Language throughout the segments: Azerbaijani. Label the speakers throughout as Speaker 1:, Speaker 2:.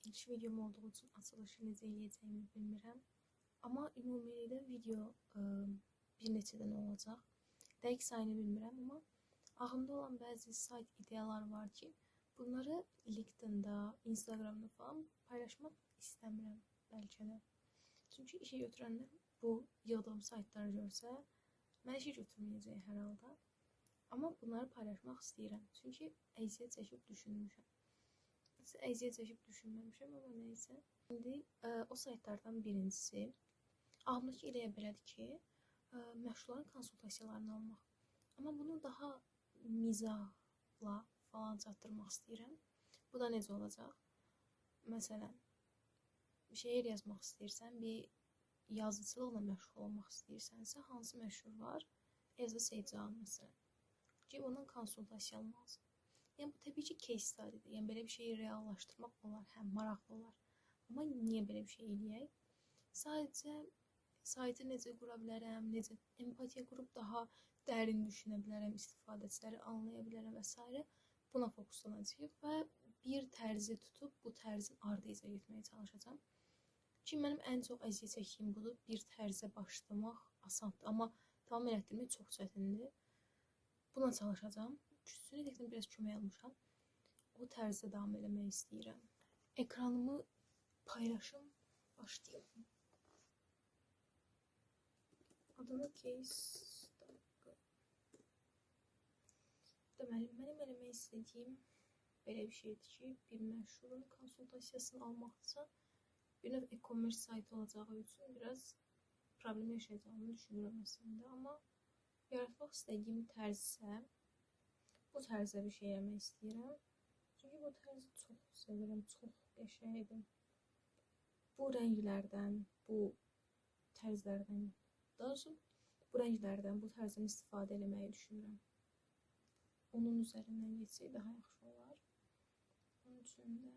Speaker 1: İlk videom olduğu üçün açılışı necə eləyəcəyimi bilmirəm. Amma ümumilikdə video bir neçədən olacaq. Dəqiq sayını bilmirəm, amma ağımda olan bəzi sayt ideyaları var ki, bunları LinkedIn-da, Instagram-da falan paylaşmaq istəmirəm bəlkə də. Çünki işə götürənlər bu yığdığım saytları görsə, mən işə götürməyəcək hər halda. Amma bunları paylaşmaq istəyirəm. Çünki əziyyət çəkib düşünmüşəm. Əziyyət çəkib düşünməmişəm, amma neysə. İndi o saytlardan birincisi ağımdakı ideya belədir ki, məşğulların konsultasiyalarını almaq. Amma bunu daha mizahla falan çatdırmaq istəyirəm. Bu da necə olacaq? Məsələn, şeir yazmaq istəyirsən, bir yazıçılıqla məşğul olmaq istəyirsənsə, hansı məşhur var? Ezra Seycan məsələn. Ki, ondan konsultasiya almalısın. Yəni, bu təbii ki, case study'dir. Yəni, belə bir şeyi reallaşdırmaq olar, həm maraqlı olar. Amma niyə belə bir şey eləyək? Sadəcə, saytı necə qura bilərəm, necə empatiya qurub daha dərin düşünə bilərəm, istifadəçiləri anlaya bilərəm və s. Buna fokuslanacağıq və bir tərzi tutub bu tərzin ardınca getməyə çalışacağam. Ki, mənim ən çox əziyyət çəkdiyim budur. Bir tərzə başlamaq asandır, amma davam elətdirmək çox çətindir. Buna çalışacağım. Küçüsünü dəqiqdən biraz kömək almışam. O tərzdə davam eləmək istəyirəm. Ekranımı paylaşım, başlayalım. Adını case. Deməli, mənim eləmək istədiyim belə bir şeydir ki, bir məşhurun konsultasiyasını almaqdırsa, bir növ e-commerce saytı olacağı üçün biraz problem yaşayacağımı düşünürəm əslində. Amma yaratmaq istədiyim tərz isə bu tərzdə bir şey eləmək istəyirəm. Çünki bu tərzi çox sevirəm, çox qəşəngdir. Bu rənglərdən, bu tərzlərdən, daha doğrusu bu rənglərdən, bu tərzdən istifadə eləməyi düşünürəm. Onun üzərindən geçsək daha yaxşı olar. Onun üçün də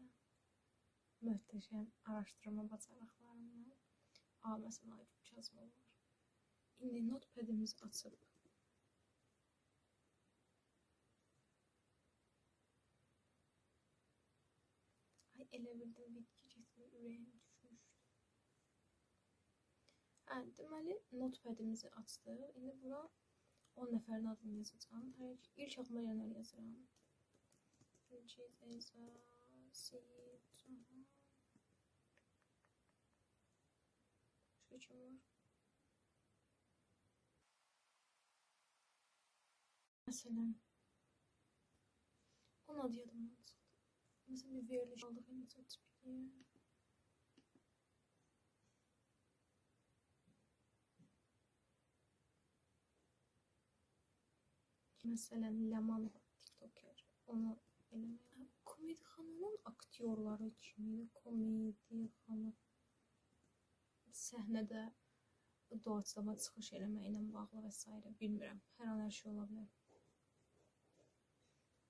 Speaker 1: möhtəşəm araşdırma bacarıqlarımla məsələn, aydın yazma var. İndi notepadimizi açıb elə bildim bitki getmə ürəyim düşmüşdü. Deməli, notepadimizi açdıq. İndi bura 10 nəfərin adını yazacağım. İlk axlıma gələnləri yazıram. Gülçin, Ezra, Seyid, başqa kim var? Məsələn, onun adı yadımdan çıxdı. Mesela bir veriliş aldık en certifiye. Mesela Leman TikToker. Onu eləməyə. Komedixananın aktyorları kimi, komedixana səhnədə doğaçlama çıxış eləməklə bağlı və s. bilmirəm. Hər an hər şey ola bilər.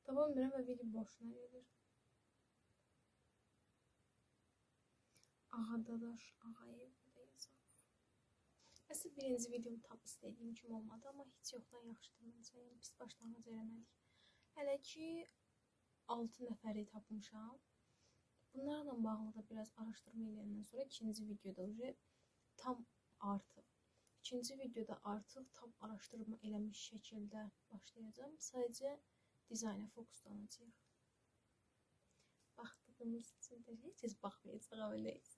Speaker 1: Tapa bilmirəm və video boşuna gedir. Ağadadaş, Ağayev da yazaq. Əslində birinci videom tam istədiyim kimi olmadı, amma heç yoxdan yaxşıdır məncə. Yəni, pis başlanğıc eləmədik. Hələ ki 6 nəfəri tapmışam. Bunlarla bağlı da biraz araşdırma eləyəndən sonra ikinci videoda tam artıq. İkinci videoda artıq tam araşdırma eləmiş şəkildə başlayacağım. Sadəcə dizayna fokuslanacağıq. Baxdığımız üçün də heç baxmayacaq, amma neysə.